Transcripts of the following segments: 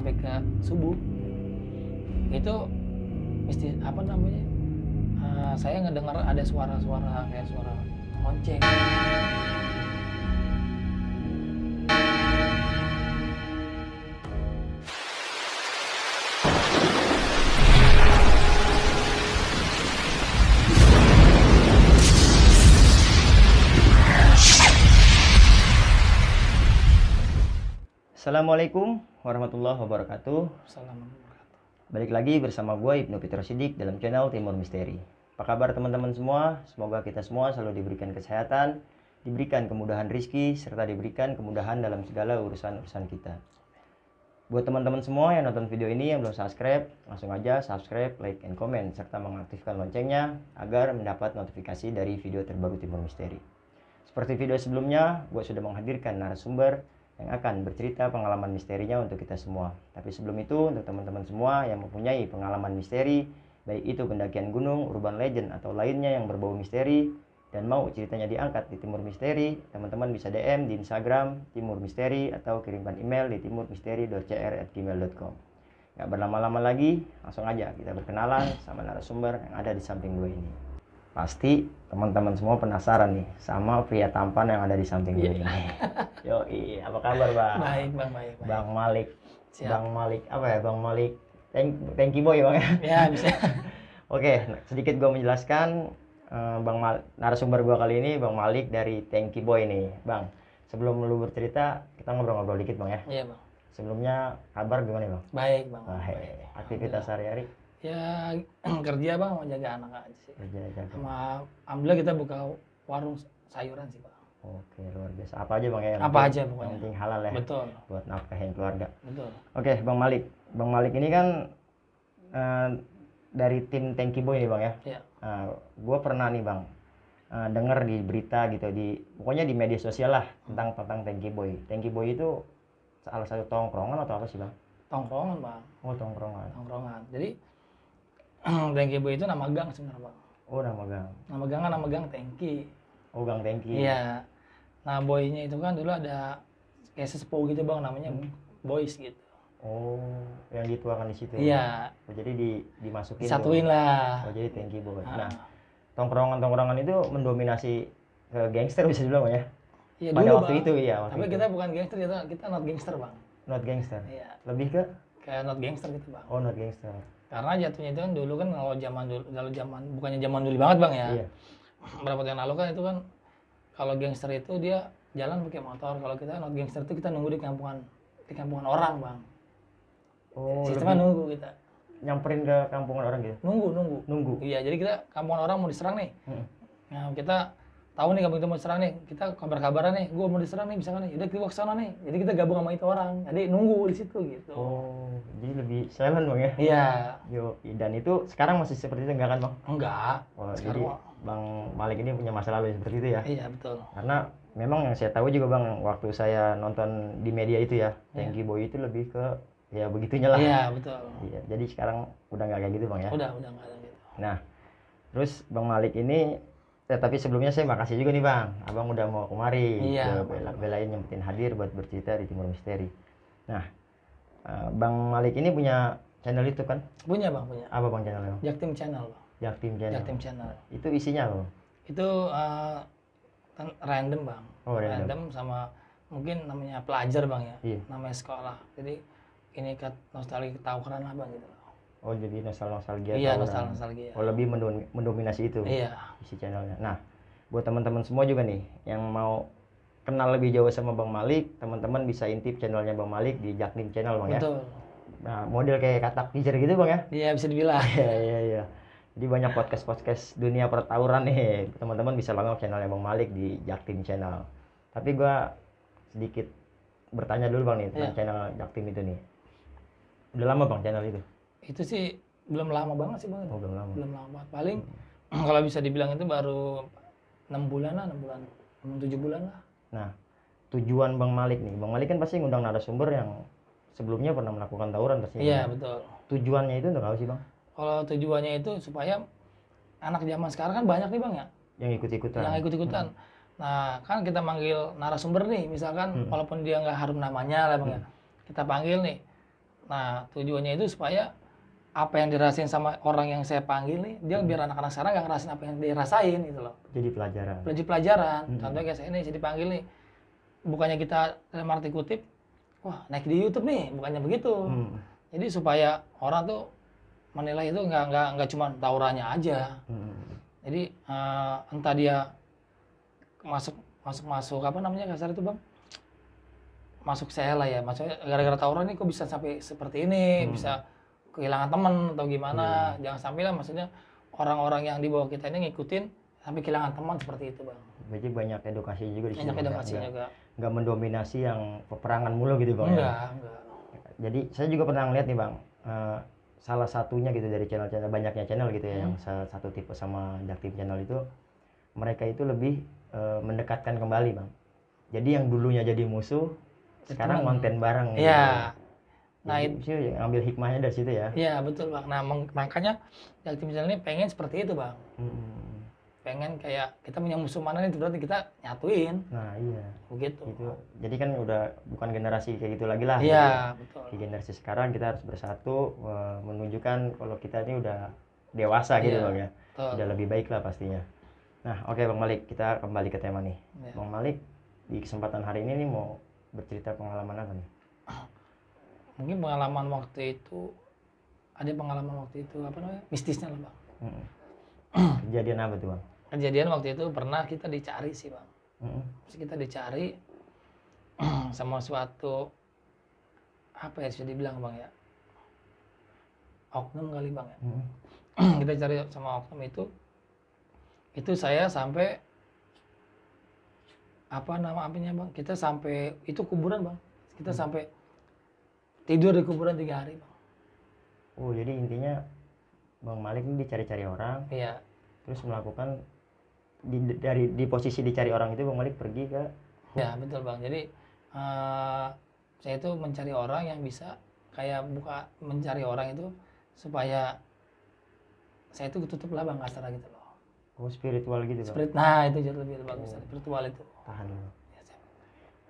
sampai ke subuh. Itu apa namanya? Saya ngedengar ada suara-suara kayak suara lonceng. Assalamualaikum warahmatullahi wabarakatuh. Assalamualaikum. Balik lagi bersama gue Ibnu Fitro Sidik dalam channel Timur Misteri. Apa kabar teman-teman semua? Semoga kita semua selalu diberikan kesehatan, diberikan kemudahan rizki, serta diberikan kemudahan dalam segala urusan-urusan kita. Buat teman-teman semua yang nonton video ini yang belum subscribe, langsung aja subscribe, like, and comment, serta mengaktifkan loncengnya agar mendapat notifikasi dari video terbaru Timur Misteri. Seperti video sebelumnya, gue sudah menghadirkan narasumber yang akan bercerita pengalaman misterinya untuk kita semua. Tapi sebelum itu, untuk teman-teman semua yang mempunyai pengalaman misteri, baik itu pendakian gunung, urban legend, atau lainnya yang berbau misteri, dan mau ceritanya diangkat di Timur Misteri, teman-teman bisa DM di Instagram Timur Misteri atau kirimkan email di timurmisteri.cr@gmail.com. Gak berlama-lama lagi, langsung aja kita berkenalan sama narasumber yang ada di samping gue ini. Pasti teman-teman semua penasaran nih sama pria tampan yang ada di samping gue ini. Yoi, apa kabar Bang? Baik Bang, baik. Bang Malik. Siap. Bang Malik apa ya? Bang Malik. Thank you boy Bang ya. Ya bisa. Oke, sedikit gue menjelaskan narasumber gue kali ini Bang Malik dari Thank you boy nih. Bang, sebelum lu bercerita kita ngobrol-ngobrol dikit Bang ya. Iya Bang. Sebelumnya kabar gimana Bang? Baik Bang. Aktivitas sehari-hari? Ya kerja Bang, mau jaga anak aja sih. Kerja. Sama alhamdulillah kita buka warung sayuran sih Bang. Oke, luar biasa. Apa aja Bang ya? Apa aja pokoknya. Yang penting halal ya. Betul. Buat nafkahin keluarga. Betul. Oke, Bang Malik. Bang Malik ini kan dari tim Thank you boy nih Bang ya. Iya. Gue pernah nih Bang denger di berita gitu pokoknya di media sosial lah tentang Thank you boy. Thank you boy itu salah satu tongkrongan atau apa sih Bang? Tongkrongan Bang. Oh, tongkrongan. Tongkrongan. Jadi Thank you boy itu nama gang sebenarnya Bang. Oh, nama gang. Nama gang kan nama gang Thanky. Oh, gang Thanky. Iya. Nah boynya itu kan dulu ada kayak sesepuh gitu Bang, namanya Boys gitu. Oh, yang dituakan di situ. Iya. Oh, jadi dimasukin. Disatuin lah. Oh, jadi Thank you boy. Nah, tongkrongan itu mendominasi ke gangster bisa dibilang ya. Iya, pada dulu, waktu Bang. itu iya. Tapi kita bukan gangster, kita not gangster Bang. Not gangster. Iya. Lebih ke Kayak not gangster gitu Bang. oh, not gangster. Karena jatuhnya itu kan dulu kan kalau zaman bukannya zaman dulu banget Bang ya. Iya. Berapa tahun lalu kan itu kan kalau gangster itu dia jalan pakai motor. Kalau kita not gangster itu kita nunggu di kampungan orang Bang. Oh, Sistemnya nunggu kita. nyamperin ke kampungan orang gitu. Nunggu. Iya, jadi kita kampungan orang mau diserang nih. Nah, kita tahu nih kampung itu mau diserang nih. Kita kabar-kabaran nih, gua mau diserang nih misalkan nih. Udah kita ke sana nih. Jadi kita gabung sama itu orang. Jadi nunggu di situ gitu. Oh, jadi lebih silent Bang ya? Iya. Yo, dan itu sekarang masih seperti itu enggak kan Bang? Enggak. Oh, Sekarang jadi Bang Malik ini punya masa lalu seperti itu ya? Iya, betul. Karena memang yang saya tahu juga Bang, waktu saya nonton di media itu ya, Thank you boy itu lebih ke ya begitunya lah. Iya, betul. Iya, jadi sekarang udah nggak kayak gitu Bang ya? Udah enggak ada gitu. Nah, terus Bang Malik ini, tapi sebelumnya saya makasih juga nih Bang, Abang udah mau kemari, Iya, belain nyempetin hadir buat bercerita di Timur Misteri. Nah, Bang Malik ini punya channel YouTube kan? Punya Bang, punya. Apa Bang channelnya? Jaktim Channel, Bang. Jaktim Channel. Jaktim Channel. Itu isinya apa Bang? Itu random Bang. Oh, Random sama mungkin namanya pelajar Bang ya. Iya. Namanya sekolah. Jadi ini nostalgia ketawuran lah Bang gitu. Oh, jadi nostalgia. Iya, tawuran. nostalgia. Oh, lebih mendominasi itu. Iya. Isi channelnya. Nah, buat teman-teman semua juga nih yang mau kenal lebih jauh sama Bang Malik, teman-teman bisa intip channelnya Bang Malik di Jaktim Channel Bang ya. Betul. Nah, model kayak katak teaser gitu Bang ya. Iya, bisa dibilang. Iya. Jadi banyak podcast dunia pertawuran nih. Teman-teman bisa nongol channelnya Bang Malik di Jaktim Channel. Tapi gua sedikit bertanya dulu Bang nih tentang channel Jaktim itu nih. Udah lama Bang channel itu? Itu sih belum lama banget sih Bang. Oh, belum lama. Belum lama banget. Paling kalau bisa dibilang itu baru 6 bulan lah, 7 bulan lah. Nah, tujuan Bang Malik nih. Bang Malik kan pasti ngundang narasumber yang sebelumnya pernah melakukan tawuran pastinya. Iya, betul. Tujuannya itu untuk apa sih Bang? Kalau tujuannya itu supaya anak zaman sekarang kan banyak nih Bang ya. Yang ikut-ikutan. Nah, kan kita manggil narasumber nih, misalkan walaupun dia nggak harum namanya lah Bang ya. Kita panggil nih, Nah, tujuannya itu supaya apa yang dirasain sama orang yang saya panggil nih, dia biar anak-anak sekarang nggak ngerasain apa yang dirasain gitu loh. Jadi pelajaran. Belajar pelajaran. Contohnya kayak saya nih, saya dipanggil nih, bukannya kita dalam arti kutip, wah naik di YouTube nih, bukannya begitu. Jadi supaya orang tuh menilai itu nggak cuma tawurannya aja. Jadi entah dia masuk apa namanya kasar itu bang, masuk saya lah ya, maksudnya gara-gara tawuran nih kok bisa sampai seperti ini, bisa kehilangan teman atau gimana. Jangan sampai lah, maksudnya orang-orang yang di bawah kita ini ngikutin sampai kehilangan teman seperti itu bang. Berarti banyak edukasi juga di sini. Banyak edukasi juga. Nggak mendominasi yang peperangan mulu gitu bang. Enggak. Jadi saya juga pernah ngeliat nih bang, salah satunya gitu dari channel-channel, banyaknya channel gitu ya, yang satu tipe sama Jaktim channel itu, mereka itu lebih mendekatkan kembali bang. Jadi yang dulunya jadi musuh, sekarang konten bareng. Iya. Gitu. Nah, itu ambil hikmahnya dari situ ya. Iya betul bang. Nah makanya Jaktim channel ini pengen seperti itu bang. Pengen kayak kita punya musuh mana nih, berarti kita nyatuin. Nah iya. Begitu. Gitu. Jadi kan udah bukan generasi kayak gitu lagi lah. Iya gitu. betul. Di generasi sekarang kita harus bersatu, menunjukkan kalau kita ini udah dewasa gitu bang ya. Betul. Udah lebih baik lah pastinya. Nah oke Bang Malik, kita kembali ke tema nih. Bang Malik di kesempatan hari ini nih mau bercerita pengalaman apa nih? Mungkin pengalaman waktu itu, ada pengalaman waktu itu apa namanya, mistisnya lah bang. Kejadian apa tuh bang? Kejadian waktu itu pernah kita dicari sih bang. Terus kita dicari sama suatu, apa ya sudah dibilang bang ya, oknum kali bang ya. Kita cari sama oknum itu saya sampai apa namanya bang, kita sampai itu kuburan bang, kita sampai tidur di kuburan 3 hari bang. Oh jadi intinya Bang Malik ini dicari-cari orang. Iya. Terus melakukan di posisi dicari orang itu Bang Malik pergi ke. Ya betul bang. Jadi saya itu mencari orang yang bisa kayak mencari orang itu supaya saya itu tutup lah bang, kasar gitu loh. Oh spiritual gitu bang. Nah itu jauh lebih bagus, spiritual itu. Tahan dulu.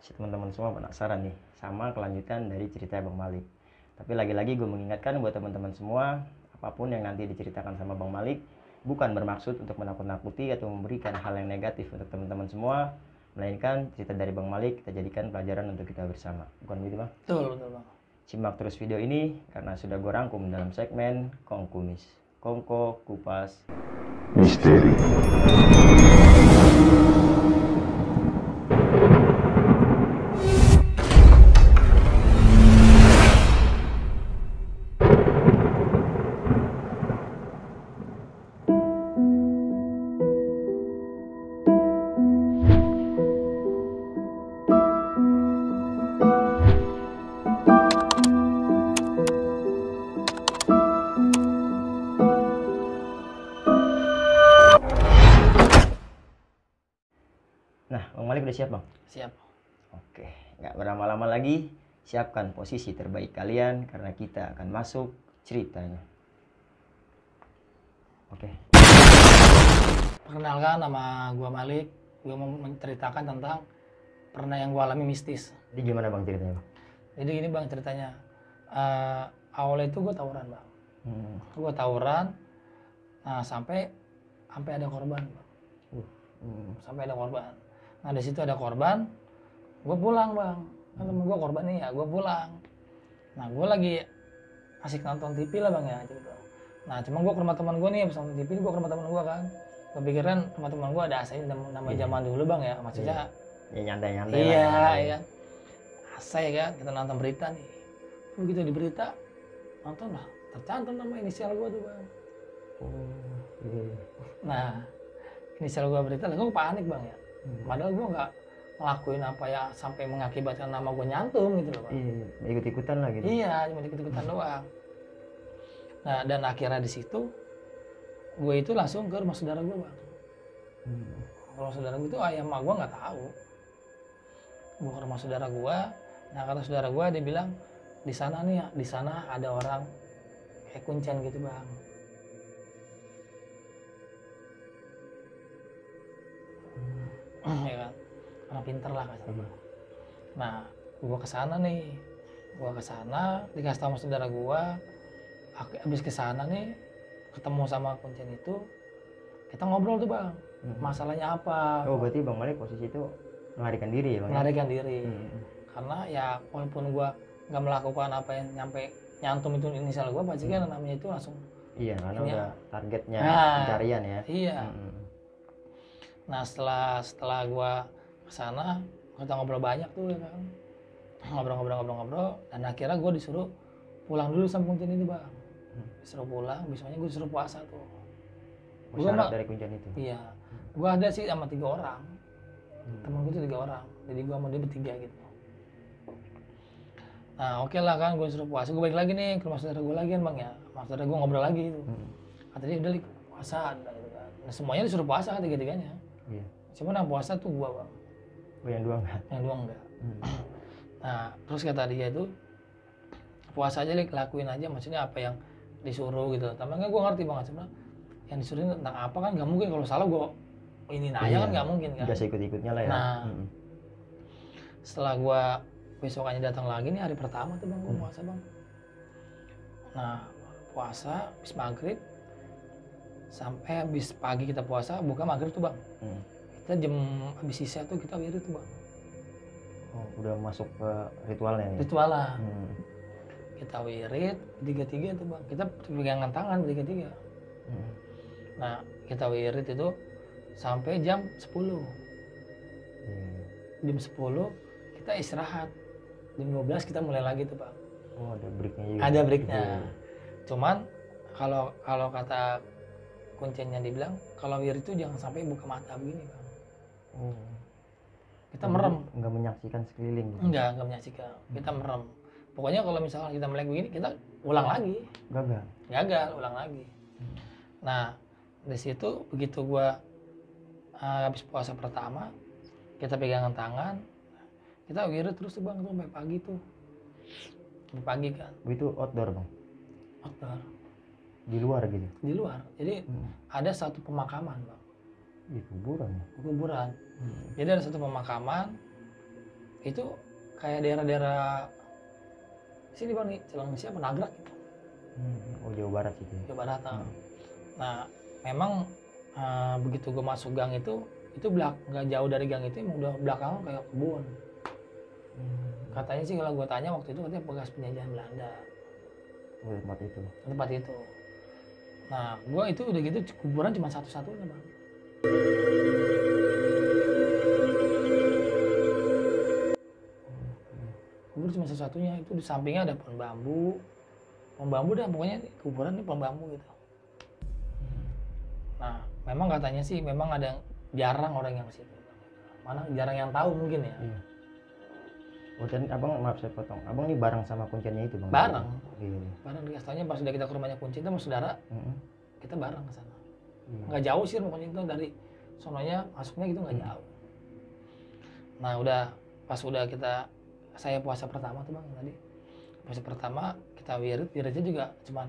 Si teman-teman semua penasaran nih sama kelanjutan dari cerita Bang Malik. Tapi lagi-lagi gue mengingatkan buat teman-teman semua, apapun yang nanti diceritakan sama Bang Malik bukan bermaksud untuk menakut-nakuti atau memberikan hal yang negatif untuk teman-teman semua, melainkan cerita dari Bang Malik kita jadikan pelajaran untuk kita bersama. Bukan begitu bang? Betul bang. Simak terus video ini karena sudah gue rangkum dalam segmen Kongkumis, Kongko Kupas Misteri. Nah, Bang Malik udah siap bang? Siap. Oke, nggak berlama-lama lagi, siapkan posisi terbaik kalian karena kita akan masuk ceritanya. Oke. Perkenalkan, nama gua Malik. Gua mau menceritakan tentang pernah yang gua alami mistis. Jadi gimana bang ceritanya bang? Jadi gini bang ceritanya. Awalnya itu gua tawuran bang. Gua tawuran. Nah sampai ada korban bang. Sampai ada korban. Nah di situ ada korban, gue pulang bang. Kan temen gue korban nih ya, gue pulang. Nah gue lagi asik nonton TV lah bang ya gitu. Nah cuma gue ke rumah teman gue nih, habis nonton TV gue ke rumah teman gue kan. Gue pikir kan rumah teman gue ada AC namanya zaman dulu bang ya, maksudnya. Ya nyantai-nyantai. Iya, iya kan. AC kan, kita nonton berita nih. Begitu di berita nonton lah, tercantum nama inisial gue tuh bang. Oh iya. Nah inisial gue berita lah, gue panik bang ya. Padahal gue nggak ngelakuin apa ya sampai mengakibatkan nama gue nyantum gitu loh bang. Iya, ikut-ikutan lah gitu. Iya, cuma ikut-ikutan doang. Nah dan akhirnya di situ gue itu langsung ke rumah saudara gue bang. Rumah saudara gue itu ayah emak gue nggak tahu. Gue ke rumah saudara gue, nah kata saudara gue dia bilang di sana nih, di sana ada orang kayak kuncen gitu bang. Ya kan, anak pinter lah kasarnya. Nah, gua kesana nih, Gua ke sana, dikasih tahu sama saudara gua. Habis ke sana nih, ketemu sama kuncen itu, kita ngobrol tuh bang, masalahnya apa? Oh berarti Bang Malik posisi itu melarikan diri ya Bang? Melarikan diri. Karena ya walaupun gua nggak melakukan apa yang nyantum itu inisial gua, pasti kan namanya itu langsung. Iya, karena Ini udah targetnya Nah, pencarian ya. Iya. Nah setelah gua kesana, kita ngobrol banyak tuh ya kan, ngobrol, dan akhirnya gua disuruh pulang dulu sama kuncen itu bang. Disuruh pulang, besoknya gua disuruh puasa tuh. Syarat dari kuncen itu. Iya, gua ada sih sama 3 orang. Temen gua tuh 3 orang, jadi gua sama dia bertiga gitu. Nah oke lah kan, gue suruh puasa, gue balik lagi nih ke rumah saudara gue lagi kan bang ya, sama saudara gue ngobrol lagi itu. Kata dia udah puasa, gitu kan. Nah, semuanya disuruh puasa kan tiga-tiganya. Iya. Cuman yang puasa tuh gue bang. Oh yang dua enggak? Yang dua enggak. Nah terus kata dia itu puasa aja lakuin aja, maksudnya apa yang disuruh gitu. Tapi gue ngerti banget sebenarnya yang disuruh tentang apa kan nggak mungkin, kalau salah gue ini nanya kan nggak mungkin kan. Gak ikut-ikutnya lah ya. Nah setelah gue besokannya datang lagi nih hari pertama tuh bang, gue puasa bang. Nah puasa habis maghrib sampai habis pagi kita puasa, buka maghrib tuh bang. Kita jam habis sisa tuh kita wirid tuh bang. Oh udah masuk ke ritualnya nih? Ritual lah. Kita wirid tiga-tiga tuh bang, kita pegangan tangan tiga-tiga. Nah kita wirid itu sampai jam 10. Jam 10 kita istirahat. Jam 12 kita mulai lagi tuh bang. Oh ada breaknya juga? Ada breaknya. Cuman kalau kata kuncennya dibilang, kalau wirid itu jangan sampai buka mata begini bang. Kita merem. Enggak menyaksikan sekeliling gitu? Enggak menyaksikan. Kita merem. Pokoknya kalau misalnya kita melek begini, kita ulang lagi. Gagal, ulang lagi. Nah dari situ begitu gua habis puasa pertama, kita pegangan tangan, kita wirid terus tuh bang sampai pagi tuh. Sampai pagi kan. Itu outdoor bang? Outdoor. Di luar gitu? Di luar. Jadi ada satu pemakaman bang. Di kuburan? Kuburan. Jadi ada satu pemakaman, itu kayak daerah-daerah sini bang nih, Celang siapa Nagrak gitu. Oh Jawa Barat gitu ya? Jawa Barat. Nah memang begitu gue masuk gang itu nggak jauh dari gang itu emang udah belakang kayak kebun. Katanya sih kalau gue tanya waktu itu katanya bekas penjajahan Belanda. Oh tempat itu? Nah gue itu udah gitu kuburan cuma satu-satunya bang. Kubur cuma satu-satunya, itu di sampingnya ada pohon bambu dah, pokoknya kuburan ini pohon bambu gitu. Nah memang katanya sih memang ada jarang orang yang ke situ, mana jarang yang tahu mungkin ya. Iya. Oh dan abang, maaf saya potong, abang ini bareng sama kuncennya itu bang? Bareng. Iya. Bareng dikasih taunya pas sudah kita ke rumahnya kuncen sama saudara, kita bareng ke sana. Nggak jauh sih pokoknya itu dari sononya masuknya gitu nggak jauh. Nah udah pas udah saya puasa pertama tuh bang tadi, puasa pertama kita wiridnya juga cuman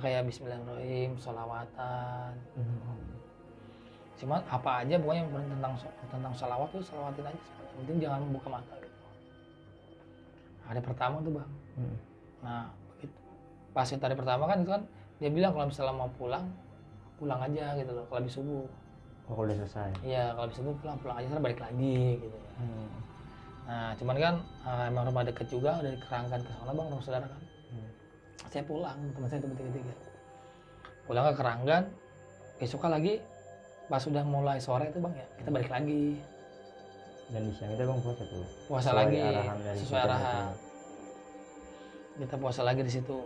kayak Bismillahirrahmanirrahim, sholawatan. Cuman apa aja pokoknya tentang sholawat tuh sholawatin aja, yang penting jangan buka mata gitu. Hari pertama tuh bang. Nah begitu pas hari pertama kan itu kan dia bilang kalau misalnya mau pulang aja gitu loh, kalau habis subuh. Oh kalau udah selesai? Iya, kalau habis subuh pulang aja, balik lagi gitu ya. Nah cuman kan emang rumah deket juga dari Keranggan ke sana bang, rumah saudara kan. Saya pulang, teman saya itu bertiga-tiga pulang ke Keranggan, besoknya lagi pas sudah mulai sore itu bang ya kita balik lagi. Dan di siang itu bang puasa tuh? Puasa lagi sesuai arahan. Kita puasa lagi di situ.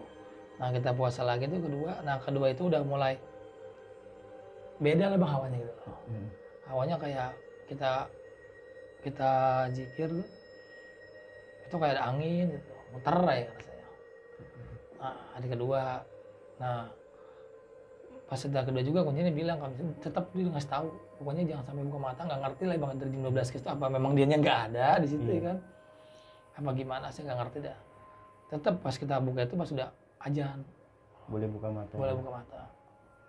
Nah kita puasa lagi itu kedua itu udah mulai beda lah bang hawanya gitu. Hawanya kayak kita zikir tuh, itu kayak ada angin gitu, muter ya rasanya. Nah hari kedua, pas setelah kedua juga kuncinya bilang kan tetap dia ngasih tahu, pokoknya jangan sampai buka mata. Nggak ngerti lah bang dari jam 12 ke situ apa memang dianya nggak ada di situ ya kan, apa gimana sih nggak ngerti dah. Tetap pas kita buka itu pas sudah ajan boleh buka mata.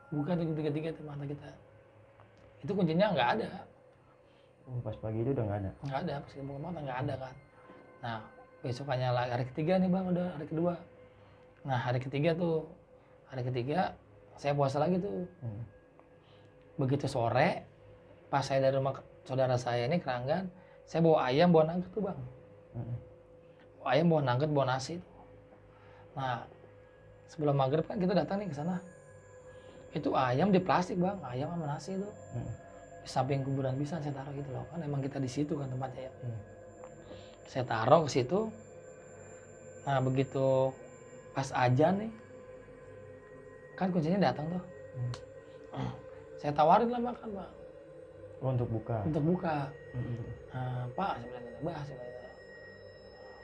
Buka tuh tiga tuh mata kita, itu kuncinya nggak ada. Pas pagi itu udah nggak ada? Nggak ada, pas kita buka mata nggak ada kan. Nah besokannya lagi hari ketiga nih bang, udah hari kedua. Nah hari ketiga saya puasa lagi tuh. Begitu sore pas saya dari rumah saudara saya ini Keranggan, saya bawa ayam, bawa nugget tuh bang. Bawa ayam, bawa nugget, bawa nasi tuh. Nah sebelum maghrib kan kita datang nih ke sana. Itu ayam di plastik bang, ayam sama nasi itu. Di samping kuburan bisa saya taruh gitu loh, kan emang kita di situ kan tempatnya ya. Saya taruh ke situ. Nah begitu pas azan nih, kan kuncinya datang tuh. Saya tawarin lah makan bang. Oh, untuk buka. Untuk buka. Nah, Pak, saya bilang gitu, Mbak,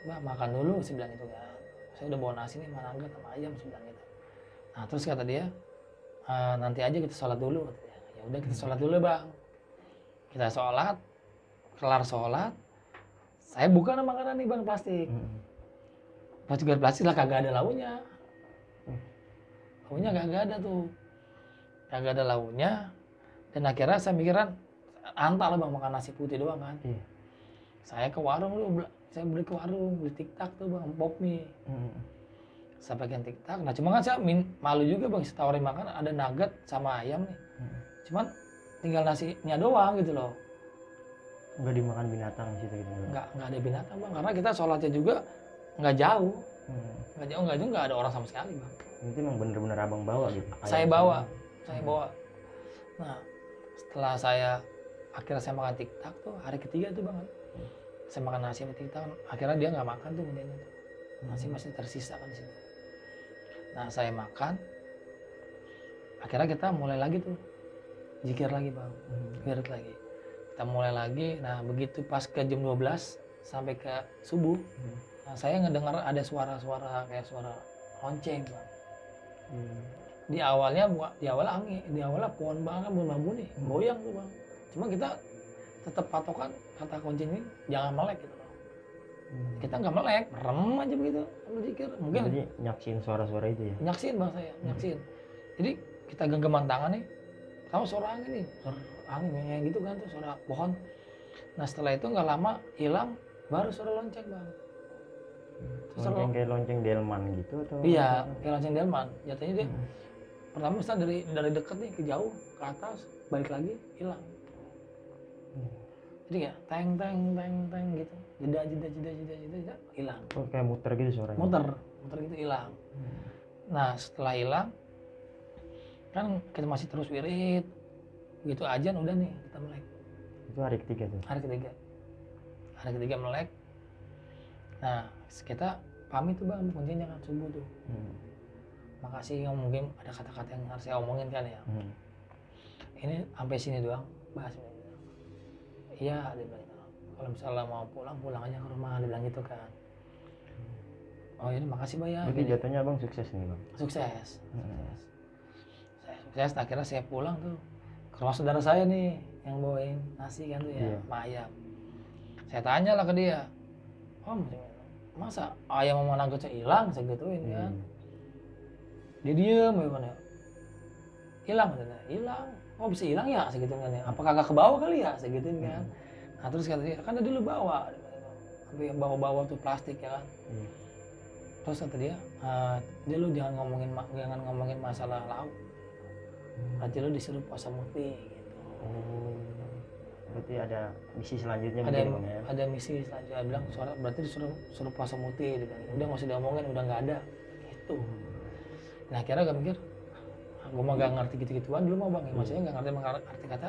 Mbak makan dulu, saya bilang gitu kan. Saya udah bawa nasi nih, mana enggak sama ayam, saya bilang gitu. Nah terus kata dia, nanti aja kita sholat dulu. Ya udah kita sholat dulu bang. Kita sholat, kelar sholat, saya buka makanan nih bang plastik. Plastik plastik lah kagak ada launya. Launya kagak ada tuh. Kagak ada launya. Dan akhirnya saya mikiran, antar lah bang makan nasi putih doang kan. Saya ke warung dulu, saya beli ke warung, beli tiktak tuh bang, pop mie. Saya bagian tiktak. Nah cuma kan saya malu juga bang, saya tawarin makan ada nugget sama ayam nih. Cuman tinggal nasinya doang gitu loh. Nggak dimakan binatang di situ gitu? Nggak ada binatang bang, karena kita sholatnya juga nggak jauh. Nggak ada orang sama sekali bang. Itu emang bener-bener abang bawa gitu? Saya bawa. Nah setelah akhirnya saya makan tiktak tuh hari ketiga tuh bang. Saya makan nasi sama tiktak, akhirnya dia nggak makan tuh kemudian tuh. Nasi masih tersisa kan di situ. Nah saya makan, akhirnya kita mulai lagi tuh, zikir lagi bang, wirid lagi. Kita mulai lagi, nah begitu pas ke jam 12 sampai ke subuh, nah saya ngedengar ada suara-suara kayak suara lonceng bang. Di awalnya angin, di awalnya pohon banget, pohon bambu nih, goyang tuh bang. Cuma kita tetap patokan kata kunci ini jangan melek gitu loh. Kita nggak melek, merem aja begitu, zikir. Mungkin jadi nyaksin suara-suara itu ya? Nyaksin bang saya, nyaksin. Jadi kita genggaman tangan nih, tahu suara angin nih, suara angin yang gitu kan tuh, suara pohon. Nah setelah itu nggak lama hilang, baru suara lonceng bang. Lonceng kayak lonceng delman gitu atau? Iya, kayak lonceng delman. Jatuhnya dia pertama misalnya dari dekat nih ke jauh, ke atas, balik lagi, hilang. Jadi ya teng gitu, jeda, hilang. Oh, kayak muter gitu suaranya? Muter gitu hilang. Nah setelah hilang, kan kita masih terus wirid, begitu azan udah nih kita melek. Itu hari ketiga tuh? Hari ketiga melek. Nah kita pamit tuh bang, kuncinya kan subuh tuh. Makasih, mungkin ada kata-kata yang harus saya omongin kan ya. Ini sampai sini doang, bahas. Iya, dia bilang gitu. Kalau misalnya mau pulang aja ke rumah, dia bilang gitu kan. Oh ini makasih bang ya. Berarti jatuhnya abang sukses nih bang? Sukses. Sukses, akhirnya saya pulang tuh ke rumah saudara saya nih yang bawain nasi kan tuh ya, sama ayam. Saya tanya lah ke dia, Om, masa ayam sama nuggetnya hilang? Saya gituin kan. Dia diem ya kan ya. Hilang katanya, hilang. Oh bisa hilang ya? Saya gituin kan ya. Apa kagak ke bawah kali ya? Saya gituin kan. Nah terus kata dia, kan tadi lu bawa. Sampai bawa tuh plastik ya kan. Terus kata dia, dia lu jangan ngomongin masalah lauk. Berarti lu disuruh puasa muti gitu. Berarti ada misi selanjutnya ya? Ada misi selanjutnya. Dia bilang berarti disuruh puasa muti. Dia bilang, udah nggak usah diomongin, udah nggak ada. Gitu. Nah akhirnya gue mikir, gue mah gak ngerti gitu-gituan dulu mah bang. Maksudnya gak ngerti arti kata,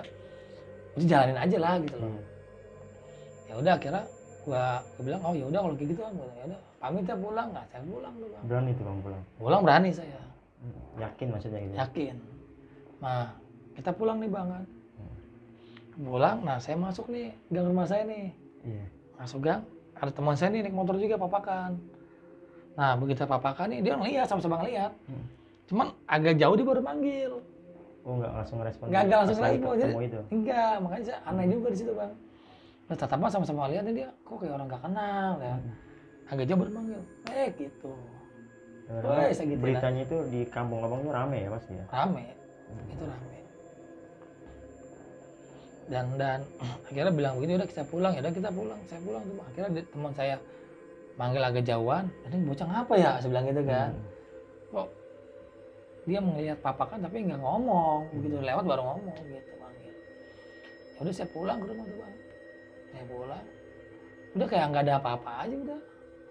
jadi jalanin aja lah gitu loh. Ya udah akhirnya gue bilang, oh ya udah kalau kayak gitu kan, ya udah pamit ya pulang. Nggak, saya pulang tuh bang. Berani tuh bang pulang? Pulang berani saya. Yakin maksudnya gitu? Yakin. Nah kita pulang nih bang kan. Pulang, nah saya masuk nih gang rumah saya nih. Masuk gang, ada teman saya nih naik motor juga papakan. Nah begitu papakan nih, dia ngeliat, sama-sama ngeliat. Cuman agak jauh dia baru manggil. Oh nggak langsung respon? Nggak langsung respon. Itu? Enggak, makanya saya aneh juga di situ bang. Nah tatapan sama-sama lihat dia, kok kayak orang gak kenal ya. Agak jauh baru manggil, gitu. Gitu beritanya itu di kampung abang tuh rame ya pasti ya? Rame, itu rame. Dan akhirnya bilang begitu, udah kita pulang, ya udah kita pulang. Saya pulang tuh, akhirnya teman saya manggil agak jauhan, ini bocah ngapa ya, saya bilang gitu kan. Kok dia melihat papa kan tapi nggak ngomong, begitu lewat baru ngomong gitu manggil. Ya udah saya pulang ke rumah tuh bang, saya pulang, udah kayak nggak ada apa-apa aja udah,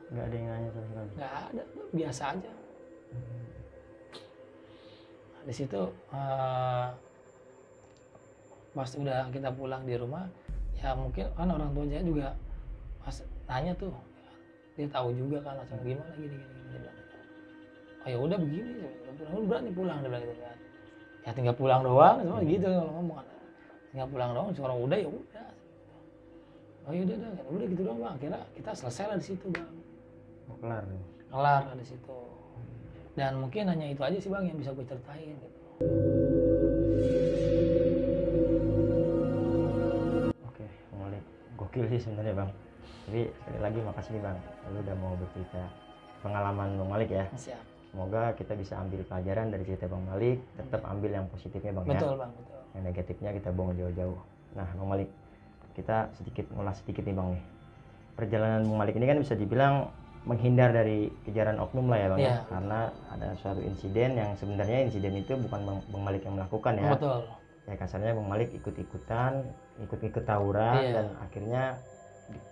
Nggak ada yang nanya sama sekali. nggak ada, udah biasa aja. Nah, di situ pas udah kita pulang di rumah, ya mungkin kan orang tua saya juga pas nanya tuh, dia tahu juga kan langsung gimana gini dia bilang, oh ya udah begini, udah berani pulang dia bilang gitu kan. Ya tinggal pulang doang, semua gitu kalau ngomong kan. Tinggal pulang doang, seorang udah ya udah. Oh ya udah gitu doang bang. Akhirnya kita selesai lah di situ bang. Oh, kelar nih. Kelar lah di situ. Dan mungkin hanya itu aja sih bang yang bisa gue ceritain gitu. Oke, mulai gokil sih sebenarnya bang. Tapi sekali lagi makasih nih bang, lu udah mau bercerita pengalaman Bang Malik ya. Siap. Semoga kita bisa ambil pelajaran dari cerita Bang Malik, tetap ambil yang positifnya bang Betul ya. bang, betul. Yang negatifnya kita buang jauh-jauh. Nah Bang Malik, kita ngulas sedikit nih bang nih. Perjalanan Bang Malik ini kan bisa dibilang menghindar dari kejaran oknum lah ya bang ya. Karena ada suatu insiden yang sebenarnya insiden itu bukan Bang Malik yang melakukan ya. Betul. Ya kasarnya Bang Malik ikut-ikutan, ikut tawuran dan akhirnya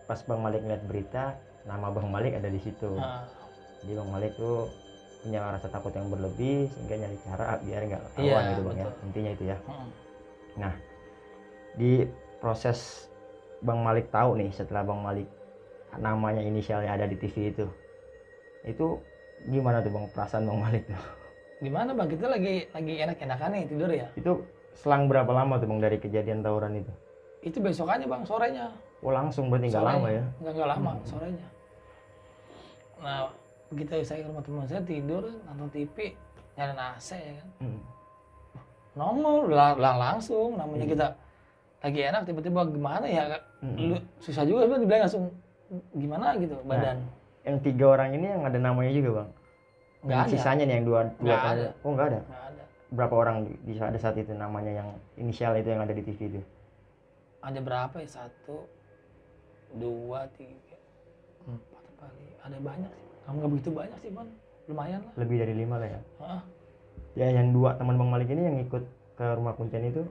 pas Bang Malik lihat berita nama Bang Malik ada di situ. Jadi Bang Malik tuh punya rasa takut yang berlebih sehingga nyari cara biar nggak ketahuan gitu bang ya. Intinya itu ya. Nah di proses Bang Malik tahu nih setelah Bang Malik namanya inisialnya ada di TV itu gimana tuh bang perasaan Bang Malik tuh? Gimana bang, kita lagi enak-enakan nih tidur ya. Itu selang berapa lama tuh bang dari kejadian tawuran itu? Itu besokannya bang, sorenya. Oh langsung berarti nggak lama ya? Nggak lama, sorenya. Nah begitu saya ke rumah teman saya tidur nonton TV nyalain AC ya kan. Nongol langsung, namanya kita lagi enak tiba-tiba gimana ya, lu susah juga kan dibilang langsung gimana gitu badan. Nah, yang 3 orang ini yang ada namanya juga bang? Nggak ada. Sisanya nih yang dua ada. Oh nggak ada? Nggak ada. Berapa orang ada saat itu namanya yang inisial itu yang ada di TV itu? Ada berapa ya? 1, 2, 3, 4 kali. Ada banyak sih. Kamu nggak begitu banyak sih bang, lumayan lah. Lebih dari 5 lah ya? Ya yang 2 teman Bang Malik ini yang ikut ke rumah kuncen itu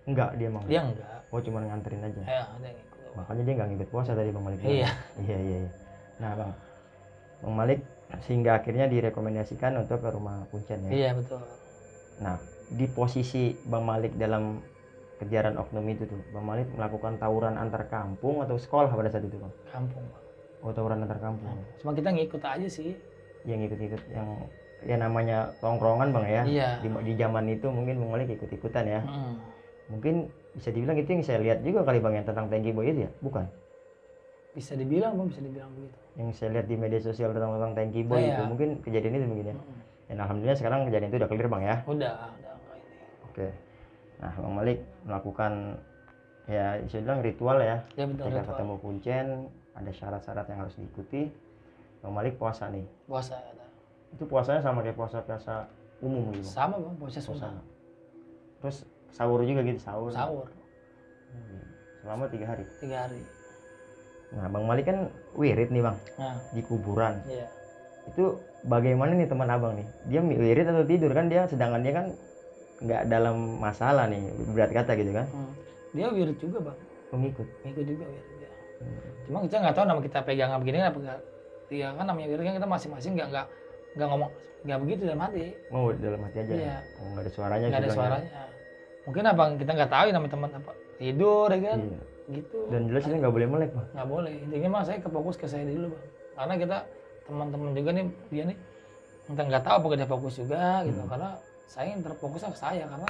enggak dia bang? Dia enggak. Oh cuma nganterin aja? Ya ada yang ikut. Makanya dia nggak ngikut puasa tadi Bang Malik. Iya. Iya. Nah Bang Malik sehingga akhirnya direkomendasikan untuk ke rumah kuncen ya? Iya betul. Nah di posisi Bang Malik dalam kejaran oknum itu tuh, Bang Malik melakukan tawuran antar kampung atau sekolah pada saat itu bang? Kampung bang. Oh tawuran antar kampung. Cuma kita ngikut aja sih. Yang ikut-ikut yang ya namanya tongkrongan bang ya. Iya. Di zaman itu mungkin Bang Malik ikut-ikutan ya. Mungkin bisa dibilang itu yang saya lihat juga kali bang yang tentang Tanky Boy itu ya? Bukan? Bisa dibilang bang, bisa dibilang begitu. Yang saya lihat di media sosial tentang Tanky Boy itu mungkin kejadian itu mungkin ya. Dan alhamdulillah sekarang kejadian itu udah clear bang ya. Udah enggak ini. Oke. Nah Bang Malik melakukan ya bisa bilang ritual ya. Ya betul. Ketika ketemu kuncen ada syarat-syarat yang harus diikuti. Bang Malik puasa nih. Puasa ada. Itu puasanya sama kayak puasa umum gitu? Sama bang, puasa sunnah. Terus sahur juga gitu, sahur? Selama 3 hari? 3 hari. Nah Bang Malik kan wirid nih bang, di kuburan. Iya. Itu bagaimana nih teman abang nih? Dia wirid atau tidur kan dia, sedangkan dia kan nggak dalam masalah nih, berat kata gitu kan? Dia wirid juga bang. Ngikut juga wirid dia. Cuma kita nggak tahu nama kita pegangan begini apa enggak. Iya kan namanya wirid kan kita masing-masing nggak ngomong nggak begitu dalam hati. Oh dalam hati aja. Iya. Oh, nggak ada suaranya. Nggak ada suaranya. Mungkin abang kita nggak tahu namanya teman apa tidur ya kan. Iya. Gitu. Dan jelas ini nggak boleh melek bang. Nggak boleh. Intinya mah saya fokus ke saya dulu bang. Karena kita teman-teman juga nih dia nih kita nggak tahu apakah dia fokus juga gitu. Karena saya yang terfokus ke saya karena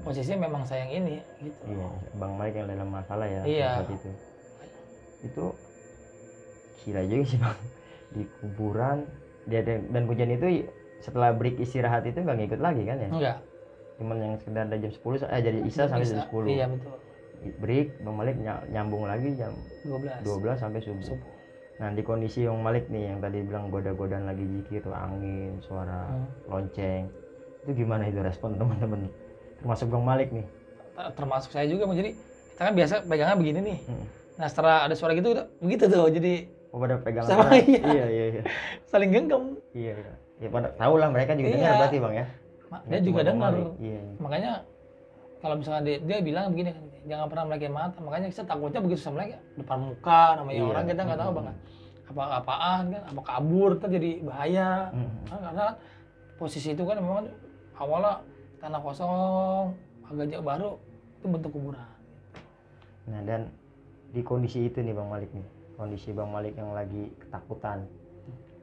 posisinya memang saya yang ini gitu. Iya. Bang Malik yang dalam masalah ya. Iya. Itu gila juga sih bang. Di kuburan dia dan hujan itu setelah break istirahat itu nggak ngikut lagi kan ya? Enggak. Cuman yang sekedar ada jam 10 jadi Isya sampai jam 10. Iya betul. Break Bang Malik nyambung lagi jam 12 sampai subuh. Nah di kondisi Bang Malik nih yang tadi bilang goda-godaan lagi zikir, angin, suara lonceng, itu gimana itu respon teman-teman termasuk Bang Malik nih? Termasuk saya juga, jadi kita kan biasa pegangan begini nih. Nah setelah ada suara gitu udah begitu tuh, jadi Oh, pada pegangan Sama, tangan. iya. Iya. Saling genggam. Iya. Ya pada tahu lah mereka juga Iya. dengar berarti Bang ya. Dia Nggak juga cuma Bang dengar. Malik. Iya. Makanya kalau misalnya dia bilang begini kan, jangan pernah melekin mata. Makanya kita takutnya begitu sama melek depan muka namanya Iya. orang kita nggak tahu Bang. Apa-apaan kan, apa kabur kan jadi bahaya. Kan, karena posisi itu kan memang awalnya tanah kosong, agak jauh baru itu bentuk kuburan. Nah, dan di kondisi itu nih Bang Malik nih. Kondisi Bang Malik yang lagi ketakutan.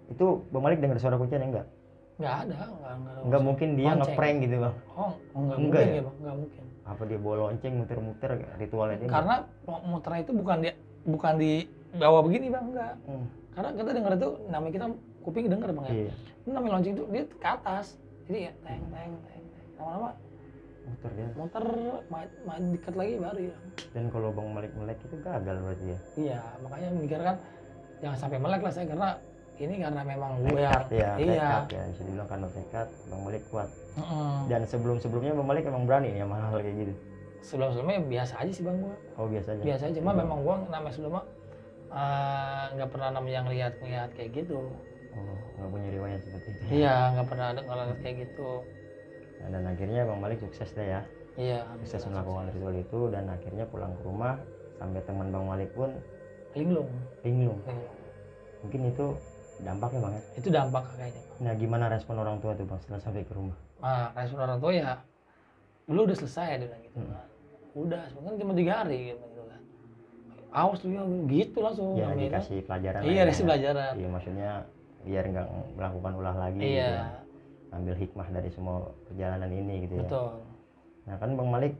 Itu Bang Malik dengar suara kuncinya enggak? Nggak ada. Enggak mungkin dia Lonceng. ngeprank gitu Bang. Oh, nggak Enggak mungkin ya? ya Bang, nggak mungkin. Apa dia bawa lonceng muter-muter ritualnya dia? Karena muternya itu bukan di bawah begini Bang, enggak. Karena kita dengar itu namanya kita kuping dengar Bang ya. Iya. Ini namanya lonceng itu dia ke atas. Jadi ya teng. Lama-lama Muter dia. muter dekat lagi baru ya. Dan kalau Bang Malik melek itu gagal berarti ya. Iya, makanya mikir kan jangan sampai melek lah saya karena ini karena memang gue Tekad ya, iya. tekad ya, bisa dibilang karena tekad Bang Malik kuat. Heeh. Dan sebelumnya Bang Malik emang berani ya hal kayak gitu. Sebelumnya biasa aja sih Bang gua. Oh biasanya. Biasa aja, cuma memang gua namanya sebelumnya nggak pernah namanya ngelihat kayak gitu. Oh, nggak punya riwayat seperti itu. Iya, nggak pernah ada ngelihat kayak gitu. Nah, dan akhirnya Bang Malik sukses deh ya. Iya, Sukses melakukan ritual itu dan akhirnya pulang ke rumah sampai teman Bang Malik pun linglung. linglung. Mungkin itu dampaknya Bang ya. Itu dampak kayaknya. Nah, gimana respon orang tua tuh Bang setelah sampai ke rumah? Respon orang tua ya, lu udah selesai dia bilang gitu. Udah, sebenarnya cuma 3 hari gitu kan. Awas lu ya, gitu langsung. Ya namanya. dikasih pelajaran. Iya, lah dikasih ya. pelajaran. Iya, maksudnya biar nggak melakukan ulah lagi gitu Iya, ya. Ambil hikmah dari semua perjalanan ini gitu ya. betul. Nah kan Bang Malik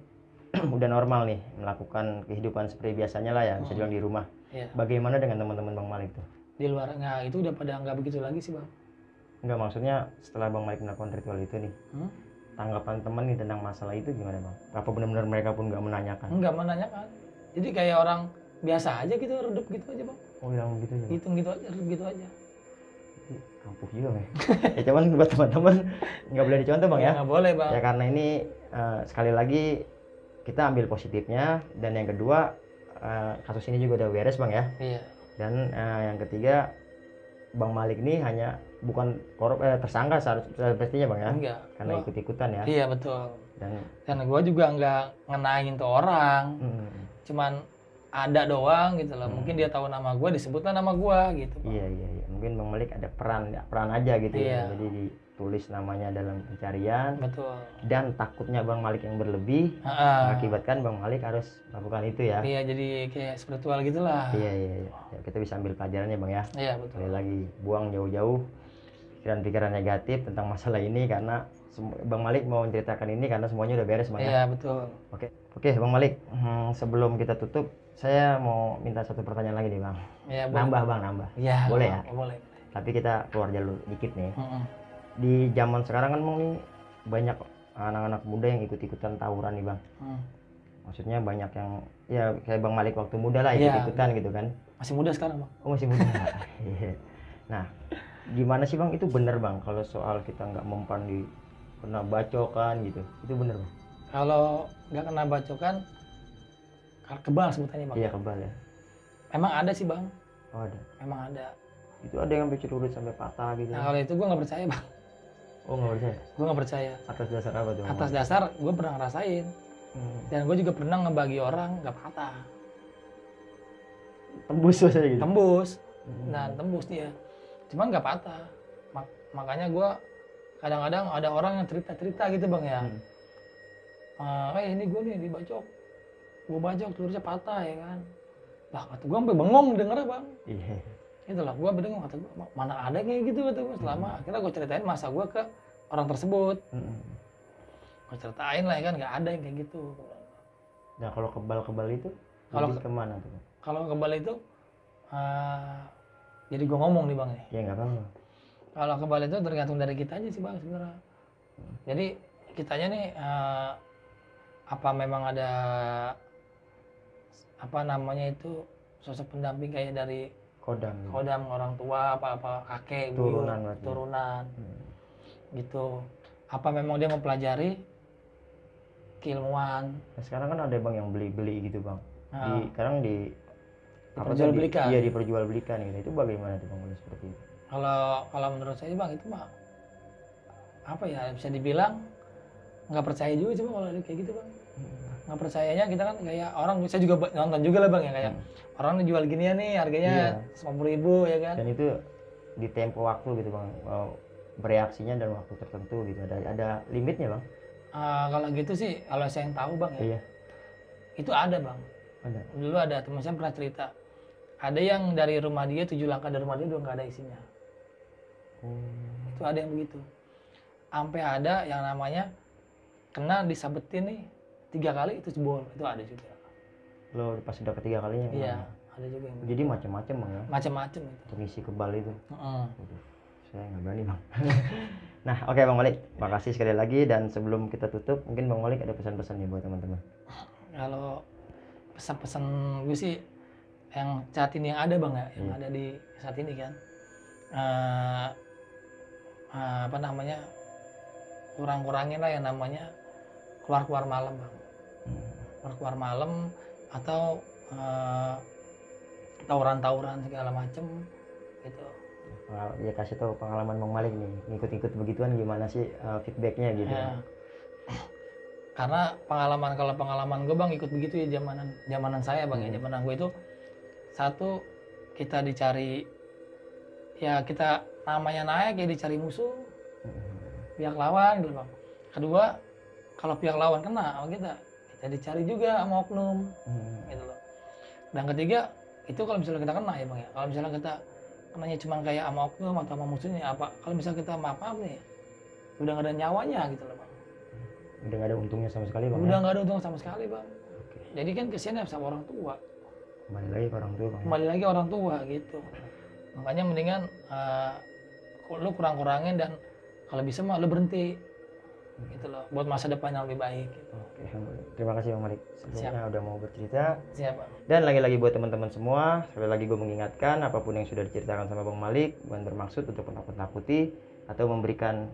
udah normal nih melakukan kehidupan seperti biasanya lah ya, bisa dibilang di rumah. Iya. Bagaimana dengan teman-teman Bang Malik tuh? Di luarnya itu udah pada nggak begitu lagi sih Bang. Enggak, maksudnya setelah Bang Malik melakukan ritual itu nih, tanggapan teman nih tentang masalah itu gimana Bang? Apa benar-benar mereka pun nggak menanyakan? Nggak menanyakan. Jadi kayak orang biasa aja gitu, redup gitu aja Bang. Oh bilang begitu ya? Bang? Hitung gitu aja, redup gitu aja. Ampuh juga ya. Ya cuman buat teman-teman nggak boleh dicontoh Bang ya? Nggak boleh Bang. Ya karena ini sekali lagi kita ambil positifnya, dan yang kedua kasus ini juga udah beres Bang ya. Iya. Dan yang ketiga Bang Malik ini hanya bukan tersangka pastinya Bang ya. Enggak. Karena ikut-ikutan ya. Iya betul. Dan gue juga nggak ngenain tuh orang. Cuman ada doang gitu loh. Mungkin dia tahu nama gue, disebutlah nama gue gitu. Iya. Mungkin Bang Malik ada peran aja gitu Iya. ya. Jadi ditulis namanya dalam pencarian. Betul. Dan takutnya Bang Malik yang berlebih mengakibatkan Bang Malik harus melakukan itu ya. Iya, jadi kayak spiritual gitulah. Iya. Ya, kita bisa ambil pelajarannya Bang ya. Iya betul. Sekali lagi buang jauh-jauh pikiran-pikiran negatif tentang masalah ini, karena Bang Malik mau menceritakan ini karena semuanya udah beres Bang ya. Iya betul. Oke Bang Malik, sebelum kita tutup saya mau minta satu pertanyaan lagi nih Bang. Iya, Nambah Bang, nambah. Iya. Boleh ya? Boleh. Tapi kita keluar jalur dikit nih. Heeh. Di zaman sekarang kan Bang nih banyak anak-anak muda yang ikut-ikutan tawuran nih Bang. Maksudnya banyak yang ya kayak Bang Malik waktu muda lah ikut-ikutan gitu kan. Masih muda sekarang Bang. Oh masih muda. Iya. Nah, gimana sih Bang, itu bener Bang kalau soal kita nggak mempan di kena bacokan gitu, itu bener Bang? Kalau nggak kena bacokan kebal sebutannya Bang. Iya kebal ya. Emang ada sih Bang. Oh ada. Emang ada. Itu ada yang sampai celurit sampai patah gitu. Nah kalau itu gue nggak percaya Bang. Oh nggak percaya? Gue nggak percaya. Atas dasar apa tuh? Atas dasar gue pernah ngerasain. Dan gue juga pernah ngebagi orang nggak patah. Tembus saja gitu. Tembus. Nah tembus dia. Cuman nggak patah. Makanya gue kadang-kadang ada orang yang cerita gitu Bang ya. Ini gue nih dibacok. Gue bacok telurnya patah ya kan. Lah kata gue sampai bengong dengernya Bang. Iya. Itulah gue bengong, kata gue mana ada kayak gitu kata gue. Selama akhirnya gue ceritain masa gue ke orang tersebut. Gue ceritain lah ya kan, nggak ada yang kayak gitu. Nah kalau kebal itu Kalau lebih kemana tuh? Kalau kebal itu jadi gue ngomong nih Bang nih. Ya nggak apa-apa. Kalau kebal itu tergantung dari kita aja sih Bang sebenarnya. Jadi kitanya nih apa memang ada apa namanya itu sosok pendamping kayak dari Kodam orang tua apa kakek turunan gitu. Apa memang dia mempelajari keilmuan. Nah, sekarang kan ada Bang yang beli gitu Bang. Sekarang di diperjualbelikan. Iya, diperjualbelikan gitu. Itu bagaimana tuh Bang Malik seperti itu? Kalau menurut saya Bang itu mah apa ya, bisa dibilang nggak percaya juga coba kalau kayak gitu Bang. Nggak percayanya kita kan kayak orang, saya juga nonton juga lah Bang ya, kayak orang jual ginian nih harganya 50.000 ya kan. Dan itu di tempo waktu gitu Bang, bereaksinya dalam waktu tertentu gitu, ada limitnya Bang? Kalau gitu sih, kalau saya yang tahu Bang ya, Iya. itu ada Bang. Ada. Dulu ada teman saya pernah cerita, ada yang dari rumah dia 7 langkah dari rumah dia udah nggak ada isinya. Itu ada yang begitu. Sampai ada yang namanya kena disabetin nih 3 kali itu jebol, itu ada juga. Lo pas udah ketiga kalinya? Iya, ada juga yang Jadi macam-macam Bang ya? macam-macam itu. Pengisi kebal itu. Heeh. Saya nggak berani Bang. Nah, oke Bang Malik, makasih sekali lagi. Dan sebelum kita tutup, mungkin Bang Malik ada pesan-pesan nih buat teman-teman. Kalau pesan-pesan gue sih yang saat ini yang ada Bang ya, yang ada di saat ini kan, apa namanya, kurang-kurangin lah yang namanya keluar malam Bang. Keluar malam atau tawuran segala macem gitu. Ya kasih tahu pengalaman Bang Malik nih, ngikut-ngikut begituan gimana sih feedbacknya gitu. Ya. Karena kalau pengalaman gue Bang ikut begitu ya, zamanan saya Bang ya, zamanan gue itu, satu kita dicari, ya kita namanya naik ya dicari musuh, pihak lawan gitu Bang. Kedua, kalau pihak lawan kena sama kita dicari juga sama oknum gitu loh. Dan ketiga, itu kalau misalnya kita kena ya Bang ya, kalau misalnya kita kenanya cuma kayak sama oknum atau sama musuhnya apa, kalau misalnya kita maaf nih udah nggak ada nyawanya gitu loh Bang. Udah nggak ada untungnya sama sekali Bang? Udah nggak ada untung sama sekali Bang. Jadi kan kesiannya sama orang tua. Kembali lagi ke orang tua Bang. Kembali lagi orang tua gitu. Makanya mendingan lu kurang-kurangin, dan kalau bisa mah lu berhenti gitu loh, buat masa depan yang lebih baik gitu. Oke, terima kasih Bang Malik sebelumnya udah mau bercerita. Siap Bang. Dan lagi-lagi buat teman-teman semua, sekali lagi gue mengingatkan, apapun yang sudah diceritakan sama Bang Malik bukan bermaksud untuk menakut-nakuti atau memberikan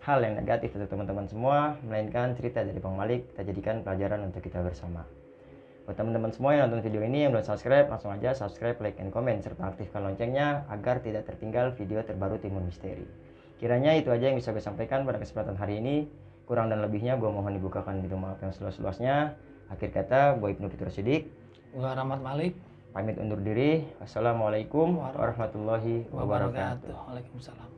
hal yang negatif untuk teman-teman semua, melainkan cerita dari Bang Malik kita jadikan pelajaran untuk kita bersama. Buat teman-teman semua yang nonton video ini yang belum subscribe, langsung aja subscribe, like, and comment, serta aktifkan loncengnya agar tidak tertinggal video terbaru Timur Misteri. Kiranya itu aja yang bisa gue sampaikan pada kesempatan hari ini. Kurang dan lebihnya gue mohon dibukakan pintu maaf yang seluas-luasnya. Akhir kata, gue Ibnu Fitro Siddiq, gue Rahmat Malik, pamit undur diri. Wassalamualaikum warahmatullahi wabarakatuh. Waalaikumsalam.